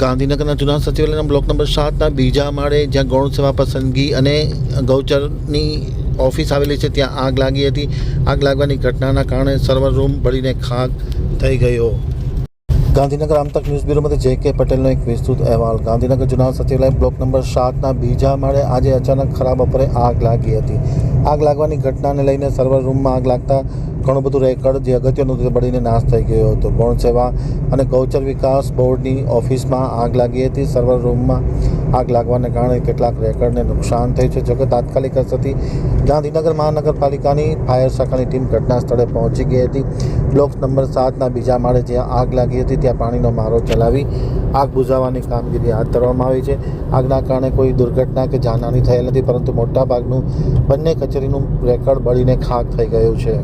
ગાંધીનગરના જૂના સચિવાલયના block number 7ના બીજા માળે જ્યાં ગૌણ સેવા પસંદગી અને ગૌચરની ઓફિસ આવેલી છે ત્યાં આગ લાગી હતી. આગ લાગવાની ઘટનાના કારણે સર્વર રૂમ બળીને ખાક થઈ ગયો. ગાંધીનગર આમતક ન્યૂઝ બ્યુરોમાંથી જે.કે. પટેલનો એક વિસ્તૃત અહેવાલ. ગાંધીનગર જૂના સચિવાલય બ્લોક નંબર 7ના બીજા માળે આજે અચાનક ખરાબ બપોરે આગ લાગી હતી. આગ લાગવાની ઘટનાને લઈને સર્વર રૂમમાં આગ લાગતા ઘણું બધું રેકર્ડ જે અગત્યનું તે બળીને નાશ થઈ ગયો હતો. ગૌણ સેવા અને ગૌચર વિકાસ બોર્ડની ઓફિસમાં આગ લાગી હતી. સર્વર રૂમમાં આગ લાગવાને કારણે કેટલાક રેકર્ડને નુકસાન થયું છે. જોકે તાત્કાલિક અસરથી ગાંધીનગર મહાનગરપાલિકાની ફાયર શાખાની ટીમ ઘટના સ્થળે પહોંચી ગઈ હતી. બ્લોક નંબર 7ના બીજા માળે જ્યાં આગ લાગી હતી ત્યાં પાણીનો મારો ચલાવી આગ બુઝાવવાની કામગીરી હાથ ધરવામાં આવી છે. આગના કારણે કોઈ દુર્ઘટના કે જાનહાનિ થયેલ નથી, પરંતુ મોટાભાગનું બંને કચેરીનું રેકર્ડ બળીને ખાક થઈ ગયું છે.